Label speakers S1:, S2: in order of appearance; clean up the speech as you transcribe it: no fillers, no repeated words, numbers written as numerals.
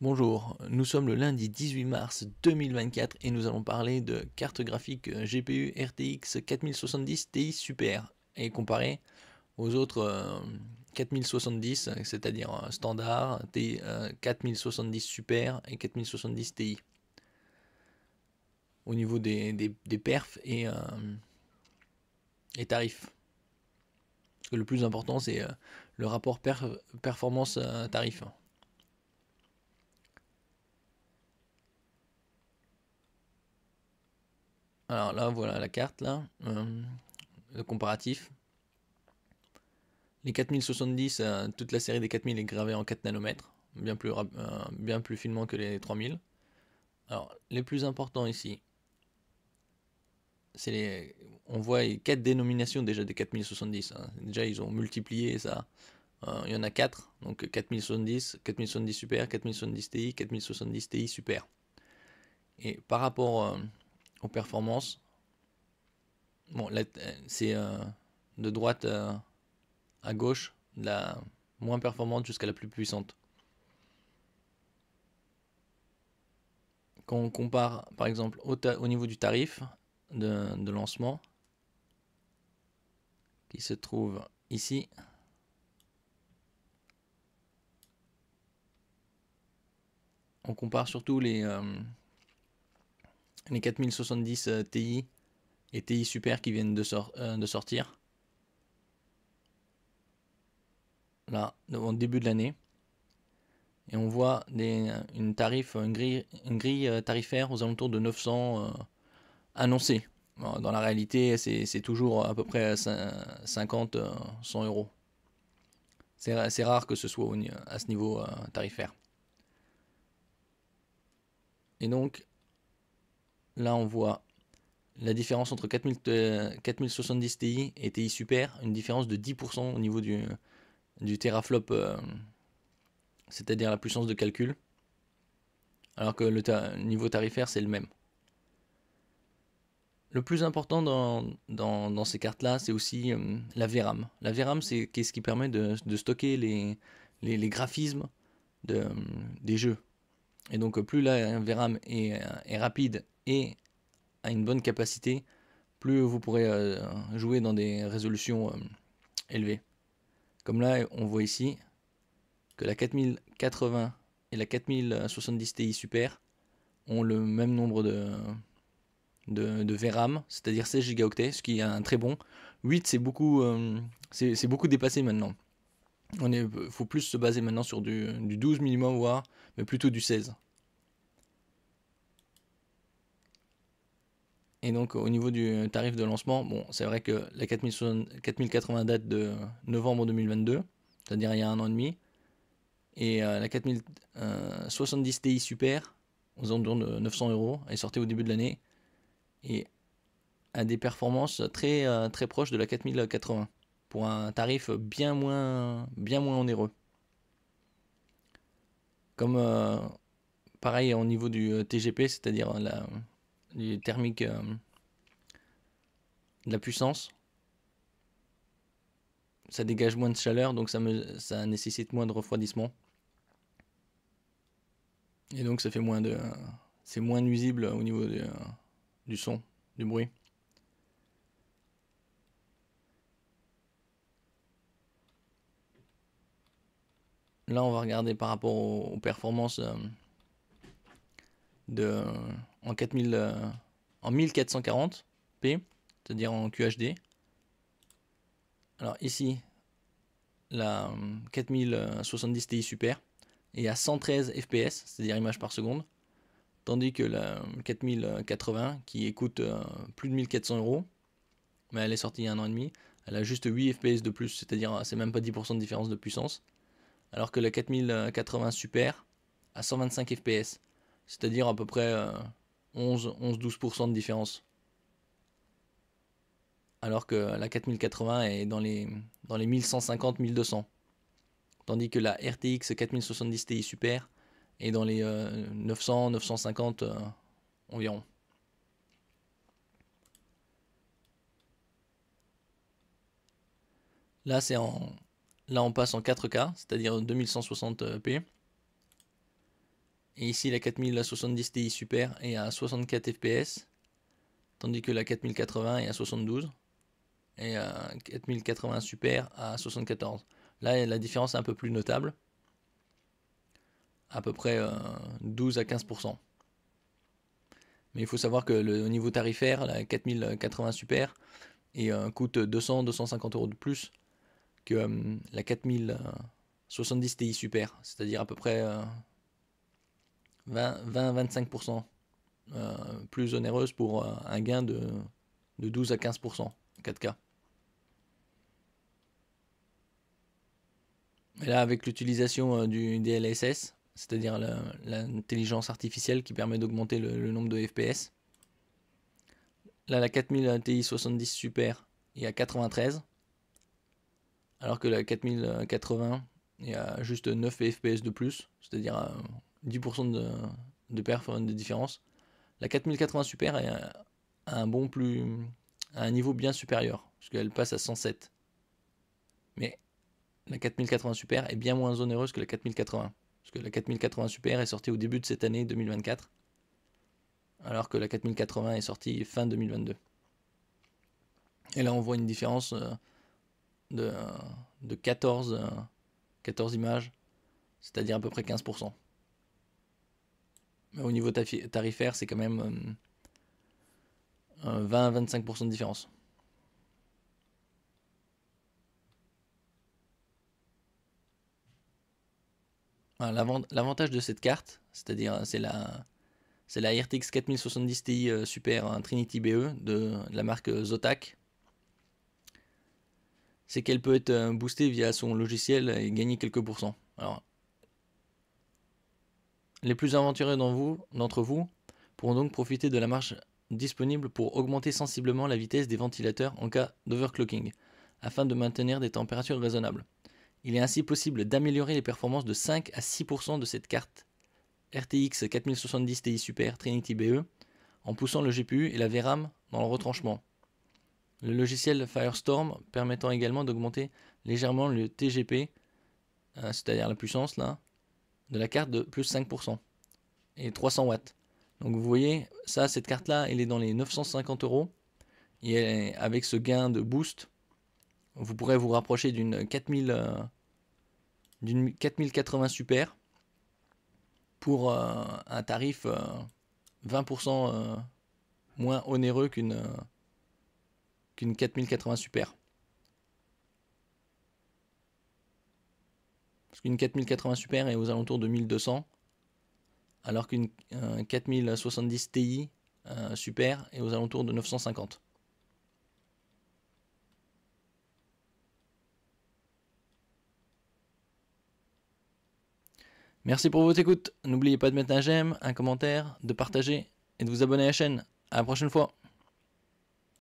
S1: Bonjour, nous sommes le lundi 18 mars 2024 et nous allons parler de carte graphique GPU RTX 4070 Ti Super et comparer aux autres 4070, c'est-à-dire standard, 4070 Super et 4070 Ti au niveau des perfs et tarifs. Parce que le plus important c'est le rapport performance-tarif. Alors là, voilà la carte, là, le comparatif. Les 4070, toute la série des 4000 est gravée en 4 nanomètres, bien plus finement que les 3000. Alors, les plus importants ici, on voit 4 dénominations déjà des 4070. Hein. Déjà, ils ont multiplié ça. Il y en a 4, donc 4070, 4070 Super, 4070 Ti, 4070 Ti Super. Et par rapport aux performances, bon, là, c'est de droite à gauche, de la moins performante jusqu'à la plus puissante. Quand on compare par exemple au niveau du tarif de lancement, qui se trouve ici, on compare surtout les 4070 Ti et Ti Super qui viennent de sortir, là, au début de l'année. Et on voit une grille tarifaire aux alentours de 900 annoncée. Dans la réalité, c'est toujours à peu près 50, 100 euros. C'est rare que ce soit à ce niveau tarifaire. Et donc, là, on voit la différence entre 4070 Ti et Ti Super, une différence de 10% au niveau du teraflop, c'est-à-dire la puissance de calcul, alors que le niveau tarifaire, c'est le même. Le plus important dans ces cartes-là, c'est aussi la VRAM. La VRAM, c'est ce qui permet de stocker les graphismes des jeux. Et donc, plus la VRAM est rapide et a une bonne capacité, plus vous pourrez jouer dans des résolutions élevées. Comme là, on voit ici que la 4080 et la 4070 Ti Super ont le même nombre de VRAM, c'est-à-dire 16 Go, ce qui est un très bon. 8, c'est beaucoup dépassé maintenant. Faut plus se baser maintenant sur du 12 minimum, voire, mais plutôt du 16. Et donc au niveau du tarif de lancement, bon, c'est vrai que la 4080 date de novembre 2022, c'est-à-dire il y a un an et demi, et la 4070 Ti Super, aux alentours de 900 euros, elle est sortie au début de l'année, et a des performances très proches de la 4080, pour un tarif bien moins onéreux. Comme pareil au niveau du TGP, c'est-à-dire du thermique de la puissance, ça dégage moins de chaleur, donc ça nécessite moins de refroidissement. Et donc ça fait c'est moins nuisible au niveau du son, du bruit. Là, on va regarder par rapport aux performances de, en 1440p, c'est-à-dire en QHD. Alors ici, la 4070 Ti Super est à 113 fps, c'est-à-dire images par seconde, tandis que la 4080, qui coûte plus de 1400 euros, mais elle est sortie il y a un an et demi, elle a juste 8 fps de plus, c'est-à-dire c'est même pas 10% de différence de puissance, alors que la 4080 Super a 125 fps, c'est-à-dire à peu près 11-12% de différence. Alors que la 4080 est dans les 1150-1200. Tandis que la RTX 4070 Ti Super est dans les 900-950 environ. Là, là, on passe en 4K, c'est-à-dire 2160p. Et ici, la 4070 Ti Super est à 64 fps, tandis que la 4080 est à 72, et la 4080 Super à 74. Là, la différence est un peu plus notable, à peu près 12 à 15%. Mais il faut savoir que au niveau tarifaire, la 4080 Super coûte 200-250 euros de plus que la 4070 Ti Super, c'est-à-dire à peu près 20-25% plus onéreuse pour un gain de 12 à 15% 4K. Et là, avec l'utilisation du DLSS, c'est-à-dire l'intelligence artificielle qui permet d'augmenter le nombre de FPS, là, la 4000 Ti 70 Super est à 93, alors que la 4080 est à juste 9 FPS de plus, c'est-à-dire 10% de perf de différence. La 4080 Super est à un niveau bien supérieur, puisqu'elle passe à 107. Mais la 4080 Super est bien moins onéreuse que la 4080, parce que la 4080 Super est sortie au début de cette année 2024, alors que la 4080 est sortie fin 2022. Et là, on voit une différence de 14 images, c'est-à-dire à peu près 15%. Mais au niveau tarifaire, c'est quand même 20-25% de différence. L'avantage de cette carte, c'est-à-dire c'est la RTX 4070 Ti Super Trinity BE de la marque Zotac, c'est qu'elle peut être boostée via son logiciel et gagner quelques pourcents. Alors, les plus aventureux d'entre vous pourront donc profiter de la marge disponible pour augmenter sensiblement la vitesse des ventilateurs en cas d'overclocking, afin de maintenir des températures raisonnables. Il est ainsi possible d'améliorer les performances de 5 à 6% de cette carte RTX 4070 Ti Super Trinity BE en poussant le GPU et la VRAM dans le retranchement. Le logiciel Firestorm permettant également d'augmenter légèrement le TGP, c'est-à-dire la puissance là, de la carte de plus 5% et 300 watts. Donc vous voyez, cette carte là, elle est dans les 950 euros et avec ce gain de boost, vous pourrez vous rapprocher d'une 4080 Super pour un tarif 20% moins onéreux qu'une 4080 Super. Parce qu'une 4080 Super est aux alentours de 1200, alors qu'une 4070 Ti Super est aux alentours de 950. Merci pour votre écoute. N'oubliez pas de mettre un j'aime, un commentaire, de partager et de vous abonner à la chaîne. À la prochaine fois.